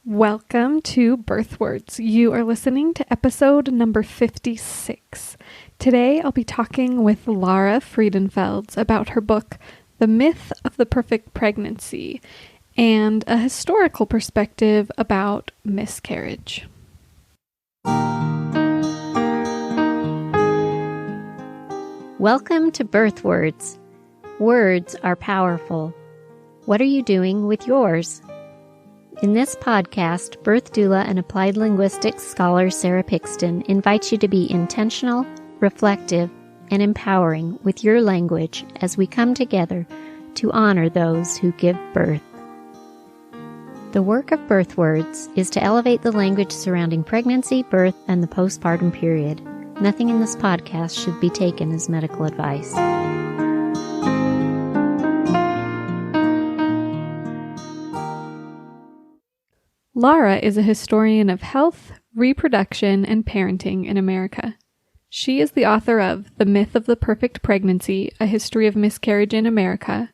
Welcome to Birth Words. You are listening to episode number 56. Today I'll be talking with Lara Freidenfelds about her book, The Myth of the Perfect Pregnancy, and a historical perspective about miscarriage. Welcome to Birth Words. Words are powerful. What are you doing with yours? In this podcast, birth doula and applied linguistics scholar Sara invites you to be intentional, reflective, and empowering with your language as we come together to honor those who give birth. The work of Birth Words is to elevate the language surrounding pregnancy, birth, and the postpartum period. Nothing in this podcast should be taken as medical advice. Lara is a historian of health, reproduction, and parenting in America. She is the author of The Myth of the Perfect Pregnancy, A History of Miscarriage in America,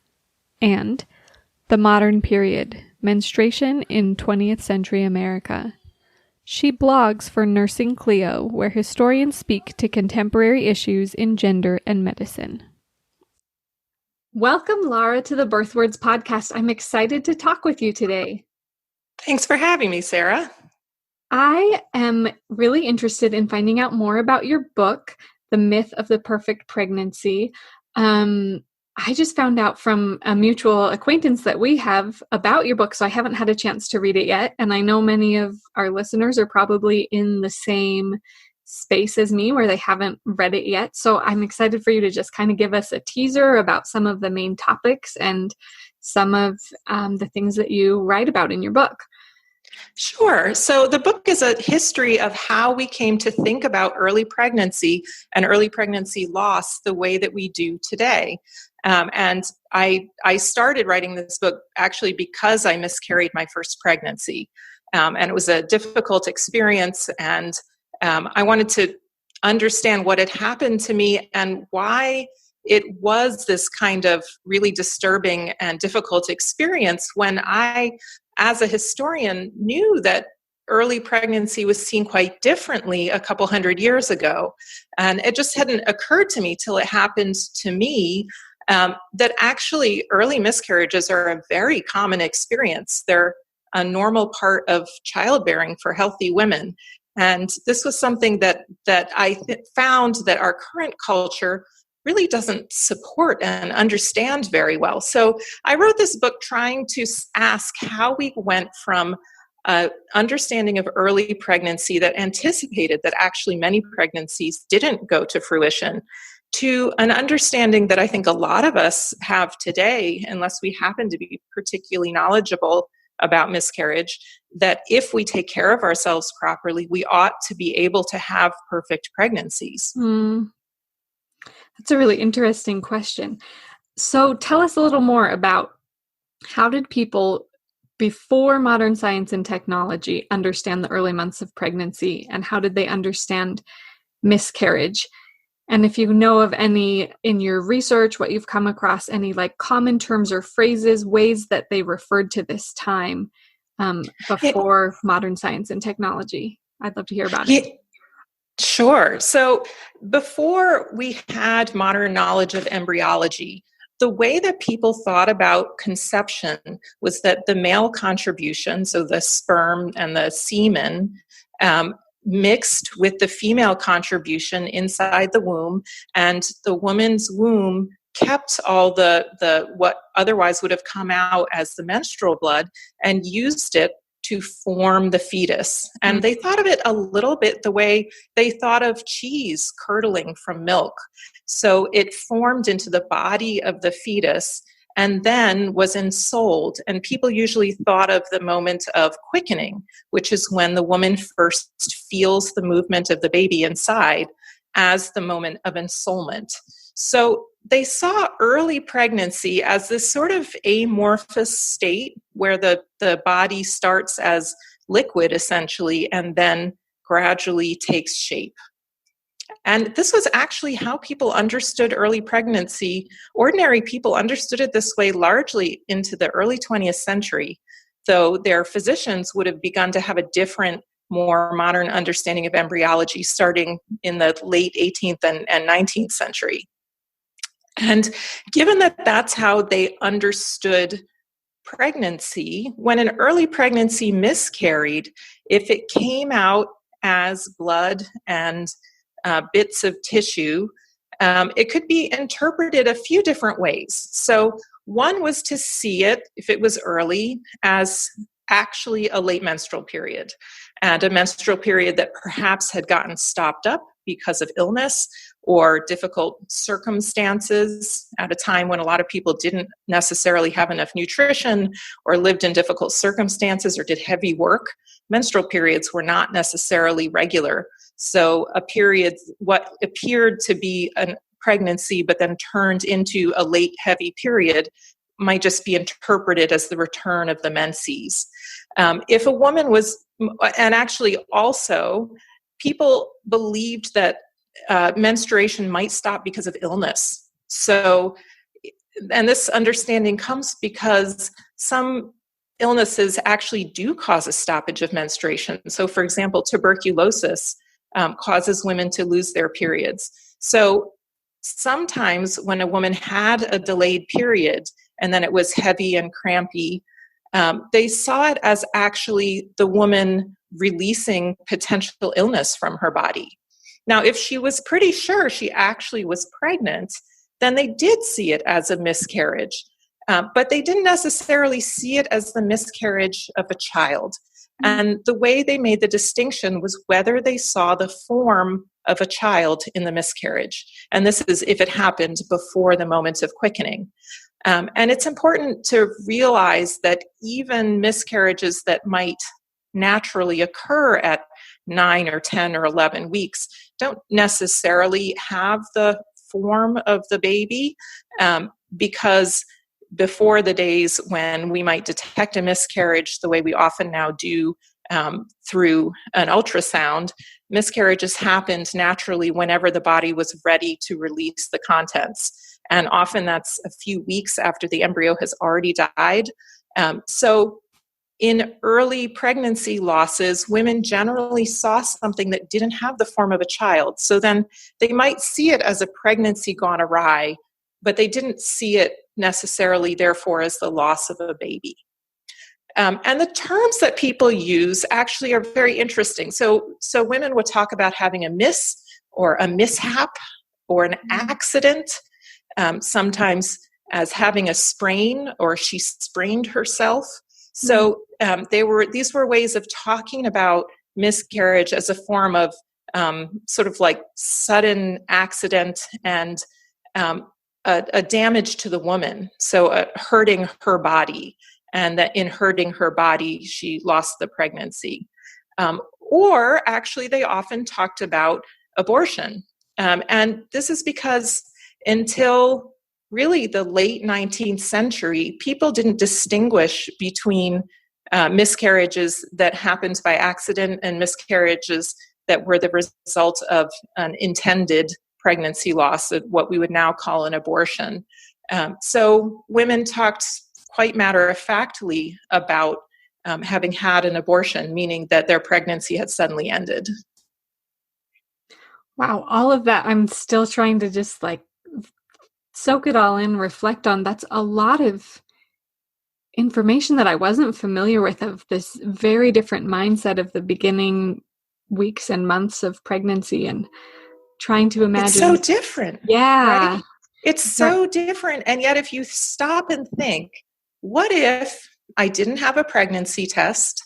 and The Modern Period, Menstruation in 20th Century America. She blogs for Nursing Clio, where historians speak to contemporary issues in gender and medicine. Welcome, Lara, to the Birth Words podcast. I'm excited to talk with you today. Thanks for having me, Sara. I am really interested in finding out more about your book, The Myth of the Perfect Pregnancy. I just found out from a mutual acquaintance that we have about your book, so I haven't had a chance to read it yet. And I know many of our listeners are probably in the same space as me where they haven't read it yet. So I'm excited for you to just kind of give us a teaser about some of the main topics and some of the things that you write about in your book. Sure. So the book is a history of how we came to think about early pregnancy and early pregnancy loss the way that we do today. And I started writing this book actually because I miscarried my first pregnancy. And it was a difficult experience. And I wanted to understand what had happened to me and why it was this kind of really disturbing and difficult experience when I, as a historian, knew that early pregnancy was seen quite differently a couple hundred years ago. And it just hadn't occurred to me till it happened to me that actually early miscarriages are a very common experience. They're a normal part of childbearing for healthy women. And this was something that I found that our current culture really doesn't support and understand very well. So I wrote this book trying to ask how we went from an understanding of early pregnancy that anticipated that actually many pregnancies didn't go to fruition to an understanding that I think a lot of us have today, unless we happen to be particularly knowledgeable about miscarriage, that if we take care of ourselves properly, we ought to be able to have perfect pregnancies. That's a really interesting question. So tell us a little more about how did people before modern science and technology understand the early months of pregnancy, and how did they understand miscarriage? And if you know of any in your research, what you've come across, any like common terms or phrases, ways that they referred to this time before modern science and technology, I'd love to hear about it. Sure. So before we had modern knowledge of embryology, the way that people thought about conception was that the male contribution, so the sperm and the semen, mixed with the female contribution inside the womb, and the woman's womb kept all the what otherwise would have come out as the menstrual blood and used it to form the fetus. And they thought of it a little bit the way they thought of cheese curdling from milk. So it formed into the body of the fetus and then was ensouled. And people usually thought of the moment of quickening, which is when the woman first feels the movement of the baby inside, as the moment of ensoulment. So they saw early pregnancy as this sort of amorphous state where the body starts as liquid essentially and then gradually takes shape. And this was actually how people understood early pregnancy. Ordinary people understood it this way largely into the early 20th century. though their physicians would have begun to have a different, more modern understanding of embryology starting in the late 18th and 19th century. And given that that's how they understood pregnancy, when an early pregnancy miscarried, if it came out as blood and bits of tissue, it could be interpreted a few different ways. So one was to see it, if it was early, as actually a late menstrual period, and a menstrual period that perhaps had gotten stopped up because of illness or difficult circumstances at a time when a lot of people didn't necessarily have enough nutrition or lived in difficult circumstances or did heavy work. Menstrual periods were not necessarily regular. So a period, what appeared to be a pregnancy but then turned into a late heavy period, might just be interpreted as the return of the menses. If a woman was, and actually also, people believed that menstruation might stop because of illness. So, and this understanding comes because some illnesses actually do cause a stoppage of menstruation. So, for example, tuberculosis causes women to lose their periods. So sometimes when a woman had a delayed period and then it was heavy and crampy, they saw it as actually the woman releasing potential illness from her body. Now, if she was pretty sure she actually was pregnant, then they did see it as a miscarriage, but they didn't necessarily see it as the miscarriage of a child. And the way they made the distinction was whether they saw the form of a child in the miscarriage. And this is if it happened before the moment of quickening. And it's important to realize that even miscarriages that might naturally occur at 9 or 10 or 11 weeks don't necessarily have the form of the baby, because before the days when we might detect a miscarriage the way we often now do through an ultrasound, miscarriages happened naturally whenever the body was ready to release the contents. And often that's a few weeks after the embryo has already died. So in early pregnancy losses, women generally saw something that didn't have the form of a child. So then they might see it as a pregnancy gone awry, but they didn't see it necessarily, therefore, as the loss of a baby. And the terms that people use actually are very interesting. So women would talk about having a miss or a mishap or an accident, sometimes as having a sprain or she sprained herself. So these were ways of talking about miscarriage as a form of sort of like sudden accident and a damage to the woman, so hurting her body, and that in hurting her body, she lost the pregnancy. Or actually, they often talked about abortion. And this is because until really the late 19th century, people didn't distinguish between miscarriages that happened by accident and miscarriages that were the result of an intended pregnancy loss, of what we would now call an abortion. So women talked quite matter-of-factly about having had an abortion, meaning that their pregnancy had suddenly ended. Wow, all of that, I'm still trying to just like soak it all in, reflect on. That's a lot of information that I wasn't familiar with, of this very different mindset of the beginning weeks and months of pregnancy, and trying to imagine. It's so different. Yeah. Right? It's so different. And yet if you stop and think, what if I didn't have a pregnancy test?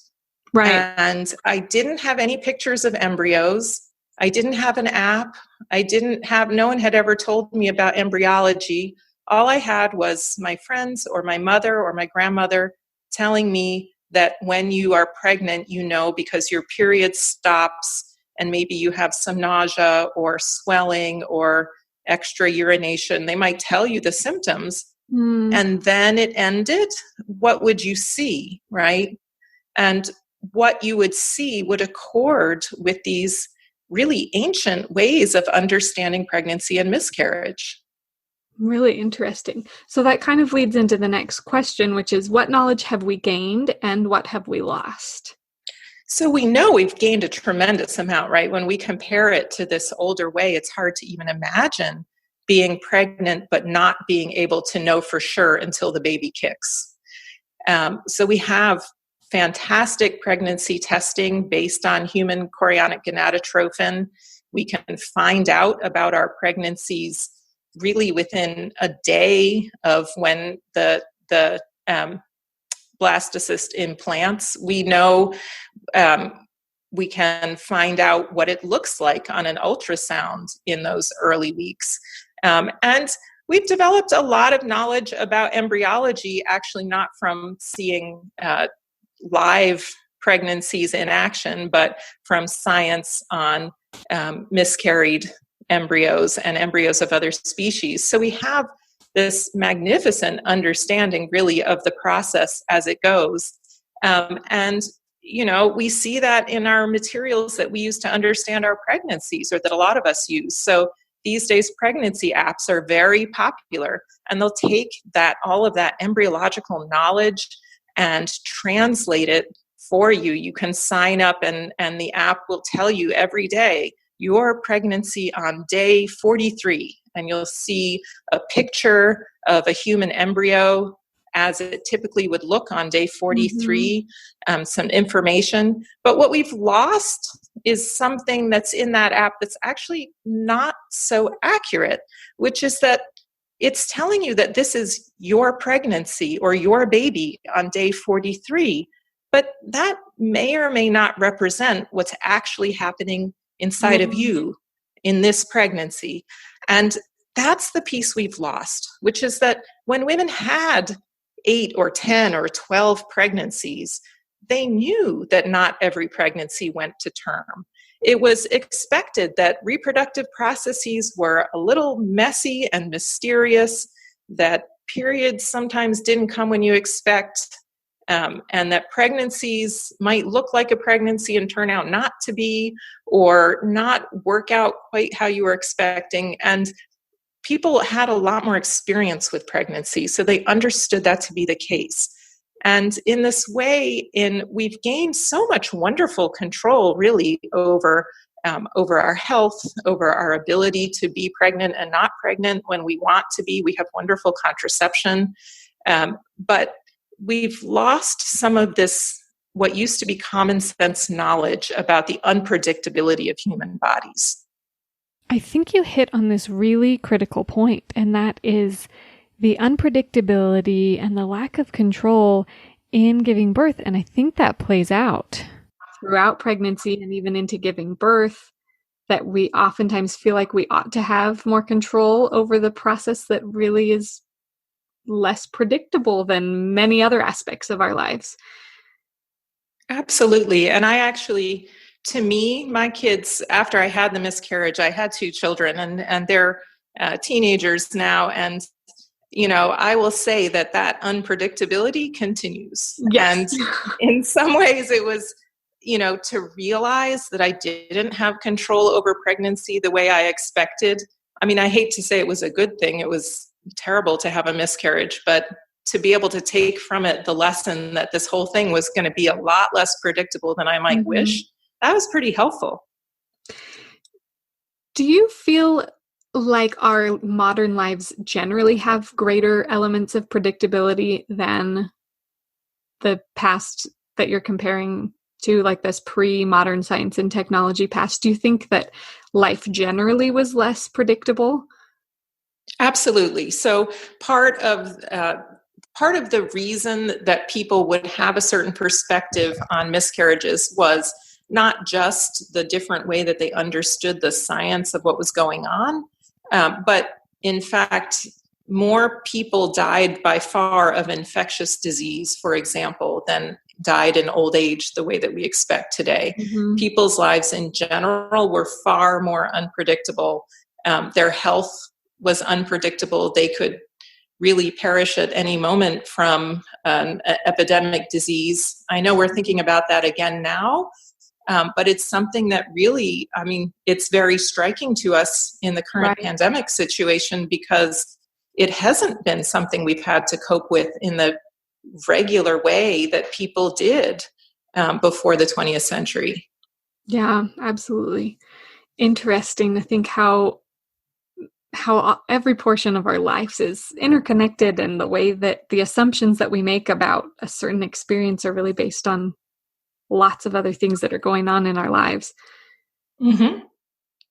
Right. And I didn't have any pictures of embryos. I didn't have an app. No one had ever told me about embryology. All I had was my friends or my mother or my grandmother telling me that when you are pregnant, you know, because your period stops and maybe you have some nausea or swelling or extra urination. They might tell you the symptoms, and then it ended. What would you see, right? And what you would see would accord with these really ancient ways of understanding pregnancy and miscarriage. Really interesting. So that kind of leads into the next question, which is what knowledge have we gained and what have we lost? So we know we've gained a tremendous amount, right? When we compare it to this older way, it's hard to even imagine being pregnant but not being able to know for sure until the baby kicks. So we have fantastic pregnancy testing based on human chorionic gonadotrophin. We can find out about our pregnancies really within a day of when the blastocyst implants. We know we can find out what it looks like on an ultrasound in those early weeks. And we've developed a lot of knowledge about embryology, actually not from seeing live pregnancies in action, but from science on miscarried embryos and embryos of other species. So we have this magnificent understanding really of the process as it goes. And we see that in our materials that we use to understand our pregnancies, or that a lot of us use. So these days, pregnancy apps are very popular, and they'll take all of that embryological knowledge and translate it for you. You can sign up, and the app will tell you every day your pregnancy on day 43, and you'll see a picture of a human embryo as it typically would look on day 43, some information. But what we've lost is something that's in that app that's actually not so accurate, which is that it's telling you that this is your pregnancy or your baby on day 43, but that may or may not represent what's actually happening inside of you in this pregnancy. And that's the piece we've lost, which is that when women had 8 or 10 or 12 pregnancies, they knew that not every pregnancy went to term. It was expected that reproductive processes were a little messy and mysterious, that periods sometimes didn't come when you expect, and that pregnancies might look like a pregnancy and turn out not to be, or not work out quite how you were expecting. And people had a lot more experience with pregnancy, so they understood that to be the case. And in this way, we've gained so much wonderful control, really, over our health, over our ability to be pregnant and not pregnant when we want to be. We have wonderful contraception, but we've lost some of this, what used to be common sense knowledge about the unpredictability of human bodies. I think you hit on this really critical point, and that is the unpredictability and the lack of control in giving birth. And I think that plays out throughout pregnancy and even into giving birth, that we oftentimes feel like we ought to have more control over the process that really is less predictable than many other aspects of our lives. Absolutely. And to me, my kids, after I had the miscarriage, I had 2 children, and they're teenagers now. And, I will say that unpredictability continues. Yes. And in some ways it was, to realize that I didn't have control over pregnancy the way I expected. I mean, I hate to say it was a good thing. It was terrible to have a miscarriage, but to be able to take from it the lesson that this whole thing was going to be a lot less predictable than I might wish, that was pretty helpful. Do you feel like our modern lives generally have greater elements of predictability than the past that you're comparing to, like this pre-modern science and technology past? Do you think that life generally was less predictable? Absolutely. So part of the reason that people would have a certain perspective on miscarriages was not just the different way that they understood the science of what was going on, but in fact, more people died by far of infectious disease, for example, than died in old age the way that we expect today. People's lives in general were far more unpredictable. Their health was unpredictable. They could really perish at any moment from an epidemic disease. I know we're thinking about that again now, but it's something that really, it's very striking to us in the current pandemic situation, because it hasn't been something we've had to cope with in the regular way that people did before the 20th century. Yeah, absolutely. Interesting to think how every portion of our lives is interconnected, and the way that the assumptions that we make about a certain experience are really based on lots of other things that are going on in our lives. Mm-hmm.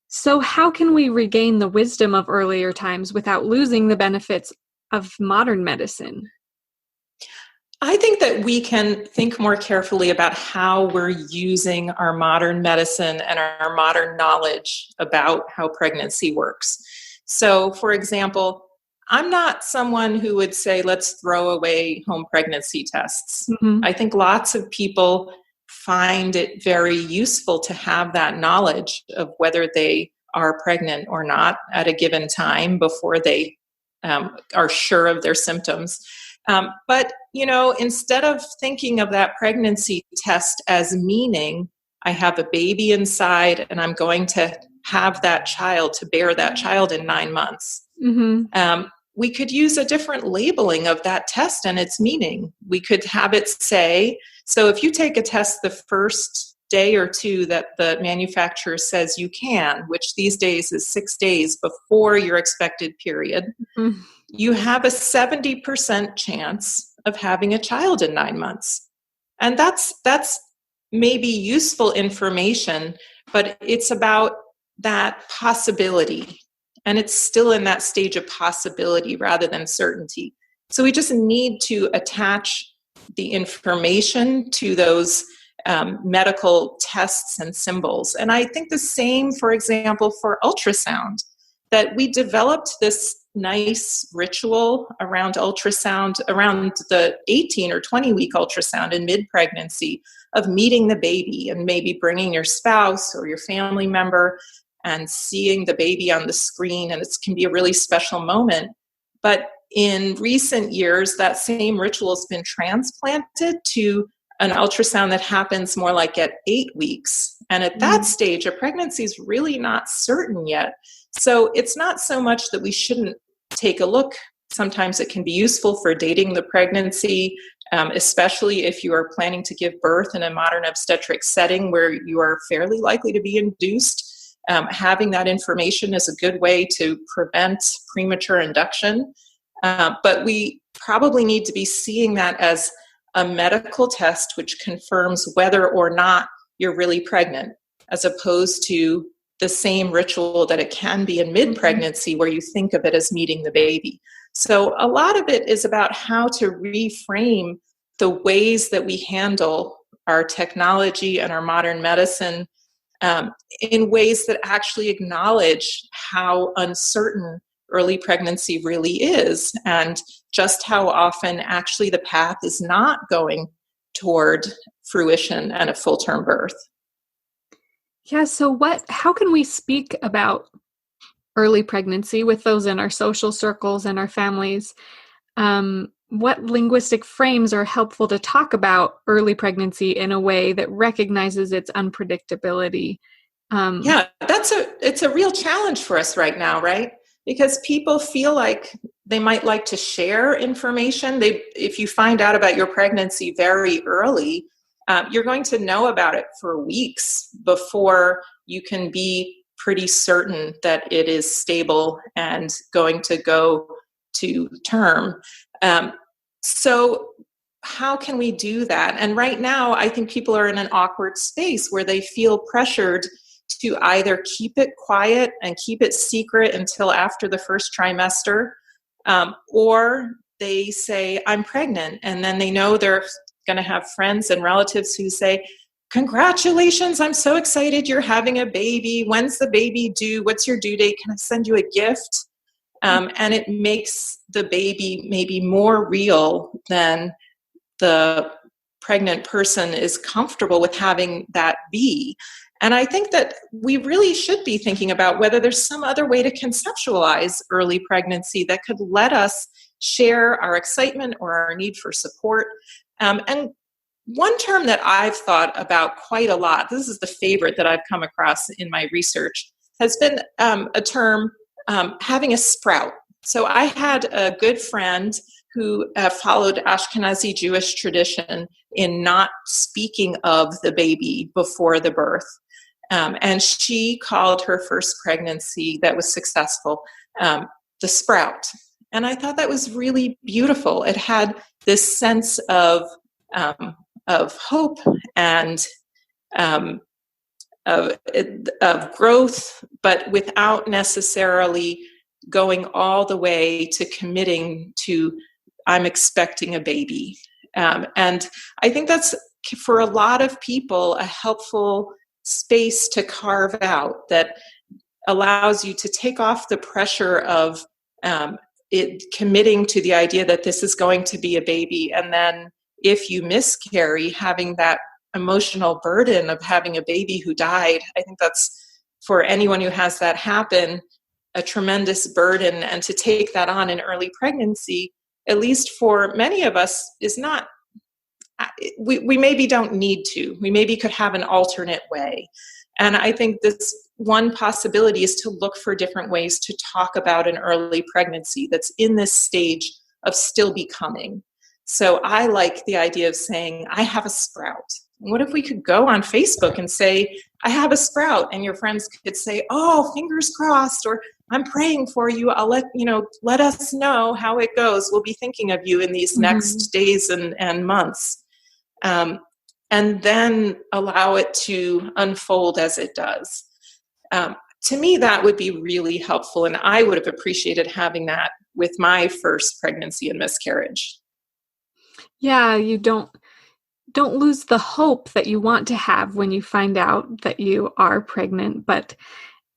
So how can we regain the wisdom of earlier times without losing the benefits of modern medicine? I think that we can think more carefully about how we're using our modern medicine and our modern knowledge about how pregnancy works. So, for example, I'm not someone who would say, let's throw away home pregnancy tests. Mm-hmm. I think lots of people find it very useful to have that knowledge of whether they are pregnant or not at a given time before they are sure of their symptoms. But, instead of thinking of that pregnancy test as meaning I have a baby inside and I'm going to have that child, to bear that child in 9 months, we could use a different labeling of that test and its meaning. We could have it say, so if you take a test the first day or two that the manufacturer says you can, which these days is 6 days before your expected period, you have a 70% chance of having a child in 9 months. And that's maybe useful information, but it's about that possibility. And it's still in that stage of possibility rather than certainty. So we just need to attach the information to those medical tests and symbols. And I think the same, for example, for ultrasound, that we developed this nice ritual around ultrasound, around the 18 or 20-week ultrasound in mid-pregnancy, of meeting the baby and maybe bringing your spouse or your family member and seeing the baby on the screen. And it can be a really special moment. But in recent years, that same ritual has been transplanted to an ultrasound that happens more like at 8 weeks. And at that stage, a pregnancy is really not certain yet. So it's not so much that we shouldn't take a look. Sometimes it can be useful for dating the pregnancy, especially if you are planning to give birth in a modern obstetric setting where you are fairly likely to be induced. Having that information is a good way to prevent premature induction. But we probably need to be seeing that as a medical test which confirms whether or not you're really pregnant, as opposed to the same ritual that it can be in mid-pregnancy where you think of it as meeting the baby. So a lot of it is about how to reframe the ways that we handle our technology and our modern medicine in ways that actually acknowledge how uncertain early pregnancy really is, and just how often actually the path is not going toward fruition and a full-term birth. Yeah, so how can we speak about early pregnancy with those in our social circles and our families? What linguistic frames are helpful to talk about early pregnancy in a way that recognizes its unpredictability? Yeah, it's a real challenge for us right now, right? Because people feel like they might like to share information. If you find out about your pregnancy very early, you're going to know about it for weeks before you can be pretty certain that it is stable and going to go to term. So how can we do that? And right now, I think people are in an awkward space where they feel pressured to either keep it quiet and keep it secret until after the first trimester, or they say, I'm pregnant, and then they know they're going to have friends and relatives who say, congratulations, I'm so excited you're having a baby. When's the baby due? What's your due date? Can I send you a gift? And it makes the baby maybe more real than the pregnant person is comfortable with having that be. And I think that we really should be thinking about whether there's some other way to conceptualize early pregnancy that could let us share our excitement or our need for support. And one term that I've thought about quite a lot, this is the favorite that I've come across in my research, has been a term, having a sprout. So I had a good friend who followed Ashkenazi Jewish tradition in not speaking of the baby before the birth. And she called her first pregnancy that was successful the sprout. And I thought that was really beautiful. It had this sense of hope and of growth, but without necessarily going all the way to committing to, I'm expecting a baby. And I think that's, for a lot of people, a helpful space to carve out that allows you to take off the pressure of committing to the idea that this is going to be a baby. And then if you miscarry, having that emotional burden of having a baby who died. I think that's, for anyone who has that happen, a tremendous burden. And to take that on in early pregnancy, at least for many of us, is not, we maybe don't need to. We maybe could have an alternate way. And I think this one possibility is to look for different ways to talk about an early pregnancy that's in this stage of still becoming. So I like the idea of saying, I have a sprout. What if we could go on Facebook and say, I have a sprout, and your friends could say, oh, fingers crossed, or I'm praying for you. I'll let us know how it goes. We'll be thinking of you in these next days and months. And then allow it to unfold as it does. To me, that would be really helpful, and I would have appreciated having that with my first pregnancy and miscarriage. Yeah, you don't lose the hope that you want to have when you find out that you are pregnant, but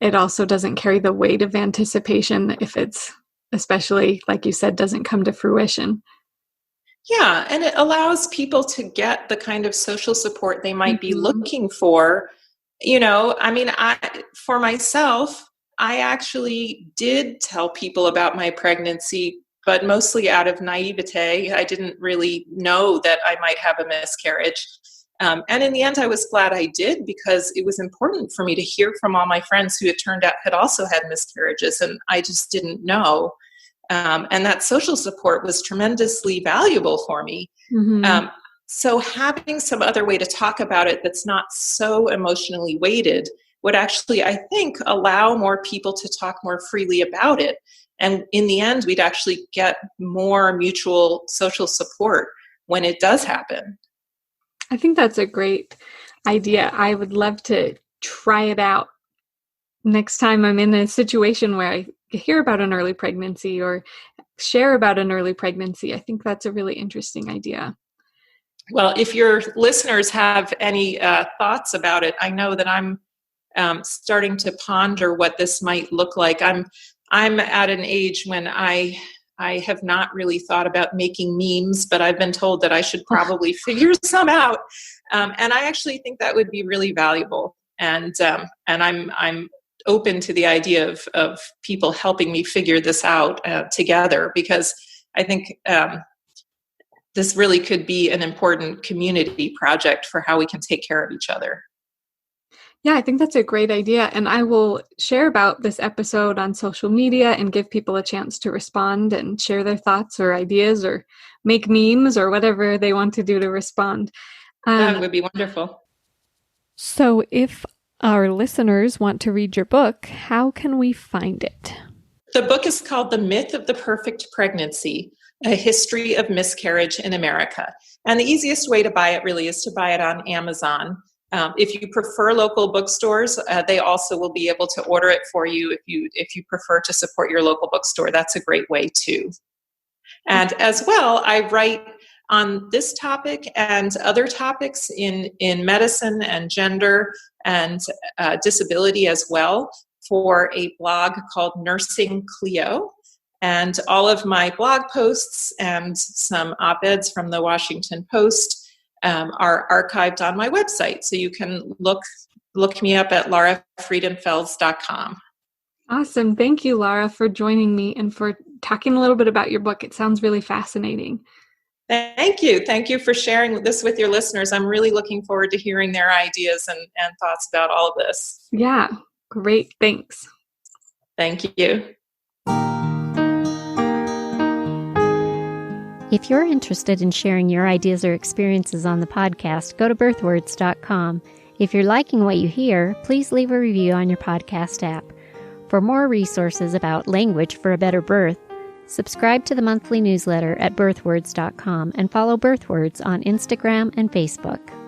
it also doesn't carry the weight of anticipation if it's, especially like you said, doesn't come to fruition. Yeah, and it allows people to get the kind of social support they might be looking for. For myself, I actually did tell people about my pregnancy, but mostly out of naivete. I didn't really know that I might have a miscarriage. And in the end, I was glad I did, because it was important for me to hear from all my friends who it turned out had also had miscarriages, and I just didn't know. And that social support was tremendously valuable for me. So having some other way to talk about it that's not so emotionally weighted would actually, I think, allow more people to talk more freely about it. And in the end, we'd actually get more mutual social support when it does happen. I think that's a great idea. I would love to try it out next time I'm in a situation where I hear about an early pregnancy or share about an early pregnancy. I think that's a really interesting idea. Well, if your listeners have any thoughts about it, I know that I'm starting to ponder what this might look like. I'm at an age when I have not really thought about making memes, but I've been told that I should probably figure some out. And I actually think that would be really valuable. And I'm open to the idea of people helping me figure this out together, because I think this really could be an important community project for how we can take care of each other. Yeah, I think that's a great idea. And I will share about this episode on social media and give people a chance to respond and share their thoughts or ideas or make memes or whatever they want to do to respond. That would be wonderful. So if our listeners want to read your book, how can we find it? The book is called The Myth of the Perfect Pregnancy, A History of Miscarriage in America. And the easiest way to buy it really is to buy it on Amazon. If you prefer local bookstores, they also will be able to order it for you if you prefer to support your local bookstore. That's a great way too. And as well, I write on this topic and other topics in medicine and gender and disability as well for a blog called Nursing Cleo. And all of my blog posts and some op-eds from the Washington Post are archived on my website. So you can look me up at larafreidenfelds.com. Awesome. Thank you, Lara, for joining me and for talking a little bit about your book. It sounds really fascinating. Thank you. Thank you for sharing this with your listeners. I'm really looking forward to hearing their ideas and thoughts about all of this. Yeah, great. Thanks. Thank you. If you're interested in sharing your ideas or experiences on the podcast, go to birthwords.com. If you're liking what you hear, please leave a review on your podcast app. For more resources about language for a better birth, subscribe to the monthly newsletter at birthwords.com and follow Birthwords on Instagram and Facebook.